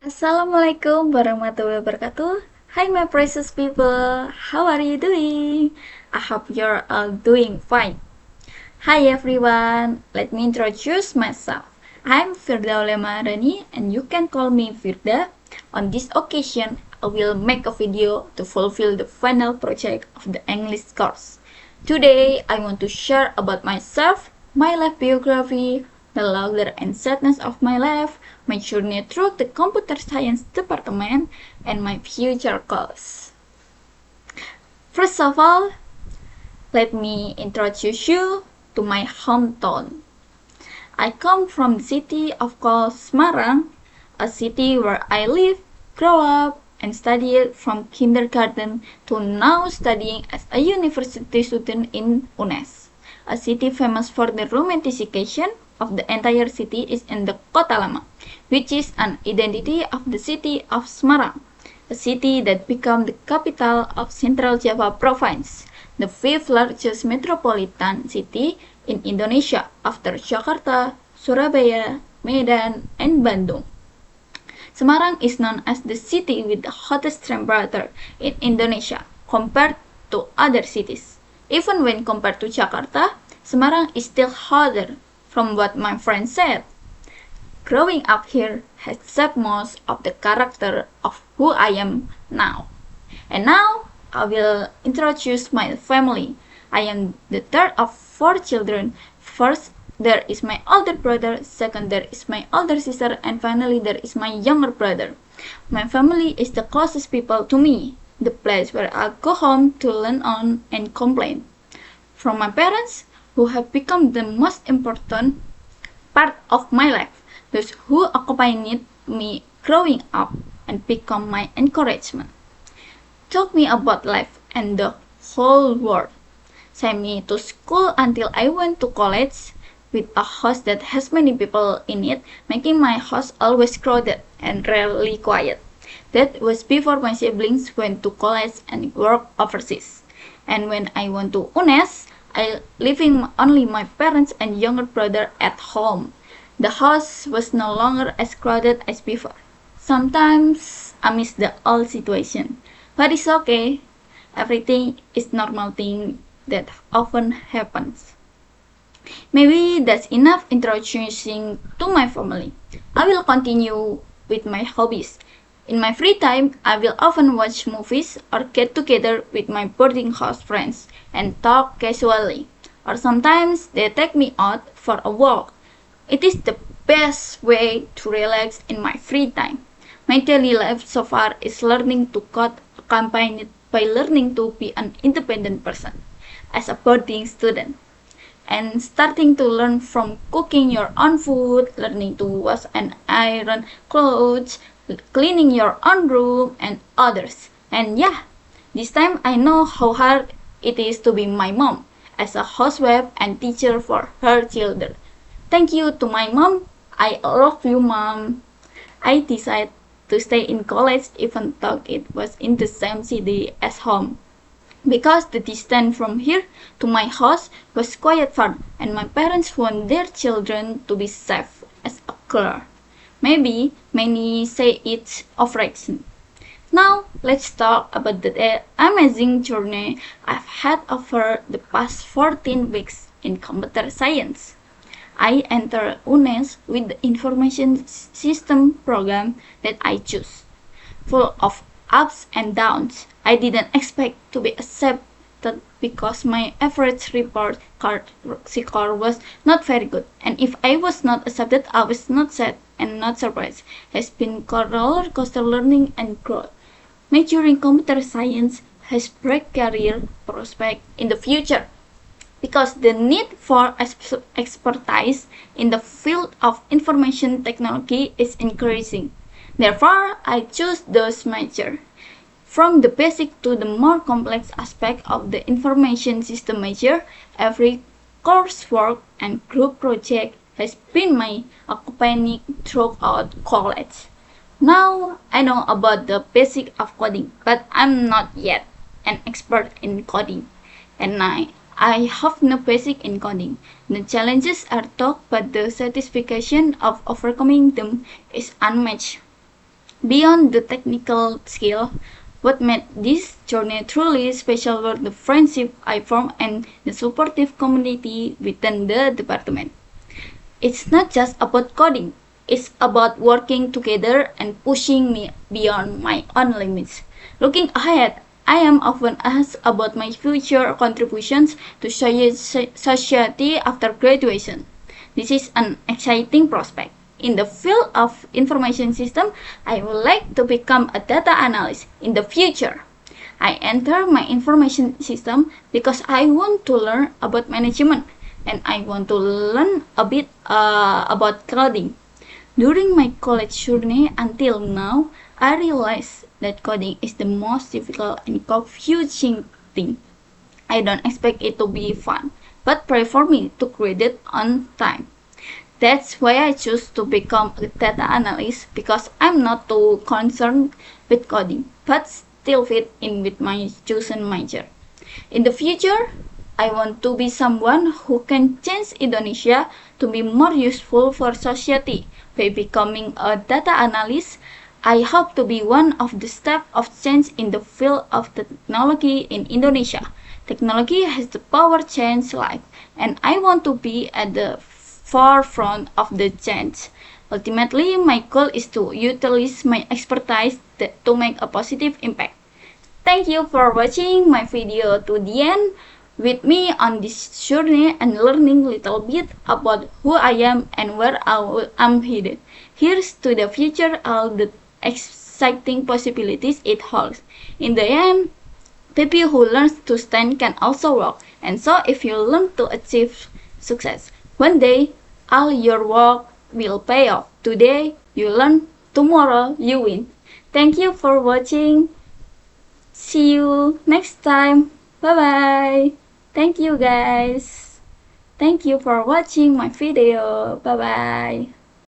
Assalamualaikum warahmatullahi wabarakatuh. Hi my precious people, how are you doing? I hope you're all doing fine. Hi everyone, let me introduce myself. I'm Firda Maharani and you can call me Firda. On this occasion, I will make a video to fulfill the final project of the English course. Today, I want to share about myself, my life biography, the laughter and sadness of my life, my journey through the computer science department, and my future goals. First of all, let me introduce you to my hometown. I come from the city of called Semarang, a city where I live, grow up, and studied from kindergarten to now studying as a university student in UNES. A city famous for the romanticization of the entire city is in the Kota Lama, which is an identity of the city of Semarang, a city that became the capital of Central Java province, the fifth largest metropolitan city in Indonesia after Jakarta, Surabaya, Medan, and Bandung. Semarang is known as the city with the hottest temperature in Indonesia compared to other cities. Even when compared to Jakarta, Semarang is still hotter from what my friend said. Growing up here has shaped most of the character of who I am now. And now I will introduce my family. I am the third of four children. First, there is my older brother, second there is my older sister, and finally there is my younger brother. My family is the closest people to me, the place where I go home to learn on and complain. From my parents, who have become the most important part of my life, those who accompanied me growing up and become my encouragement. Taught me about life and the whole world. Sent me to school until I went to college with a house that has many people in it, making my house always crowded and rarely quiet. That was before my siblings went to college and worked overseas. And when I went to UNES, I leaving only my parents and younger brother at home. The house was no longer as crowded as before. Sometimes I miss the old situation, but it's okay. Everything is normal thing that often happens. Maybe that's enough introducing to my family. I will continue with my hobbies. In my free time, I will often watch movies or get together with my boarding house friends and talk casually. Or sometimes they take me out for a walk. It is the best way to relax in my free time. My daily life so far is learning to code accompanied by learning to be an independent person as a boarding student and starting to learn from cooking your own food, learning to wash and iron clothes, cleaning your own room and others. And yeah, this time I know how hard it is to be my mom as a housewife and teacher for her children. Thank you to my mom. I love you, mom. I decided to stay in college even though it was in the same city as home. Because the distance from here to my house was quite far and my parents want their children to be safe as a girl. Maybe many say it's overreaction. Now let's talk about the amazing journey I've had over the past 14 weeks in computer science. I entered UNES with the information system program that I chose, full of ups and downs. I didn't expect to be accepted because my average report card score was not very good, and if I was not accepted, I was not sad and not surprised. Has been roller coaster learning and growth. Majoring computer science has bright career prospect in the future because the need for expertise in the field of information technology is increasing. Therefore, I choose those majors. From the basic to the more complex aspect of the information system major, every coursework and group project has been my accompanying throughout college. Now I know about the basic of coding, but I'm not yet an expert in coding, and I have no basic in coding. The challenges are tough, but the satisfaction of overcoming them is unmatched. Beyond the technical skill, what made this journey truly special were the friendship I formed and the supportive community within the department. It's not just about coding, it's about working together and pushing me beyond my own limits. Looking ahead, I am often asked about my future contributions to society after graduation. This is an exciting prospect. In the field of information system, I would like to become a data analyst in the future. I enter my information system because I want to learn about management and I want to learn a bit about coding. During my college journey until now, I realized that coding is the most difficult and confusing thing. I don't expect it to be fun, but pray for me to graduate on time. That's why I choose to become a data analyst because I'm not too concerned with coding, but still fit in with my chosen major. In the future, I want to be someone who can change Indonesia to be more useful for society. By becoming a data analyst, I hope to be one of the steps of change in the field of technology in Indonesia. Technology has the power to change life, and I want to be at the forefront of the change. Ultimately, my goal is to utilize my expertise to make a positive impact. Thank you for watching my video to the end with me on this journey and learning little bit about who I am and where I'm headed. Here's to the future, all the exciting possibilities it holds. In the end, people who learn to stand can also walk. And so if you learn to achieve success, one day all your work will pay off. Today you learn, tomorrow you win. Thank you for watching. See you next time. Bye bye. Thank you guys. Thank you for watching my video. Bye bye.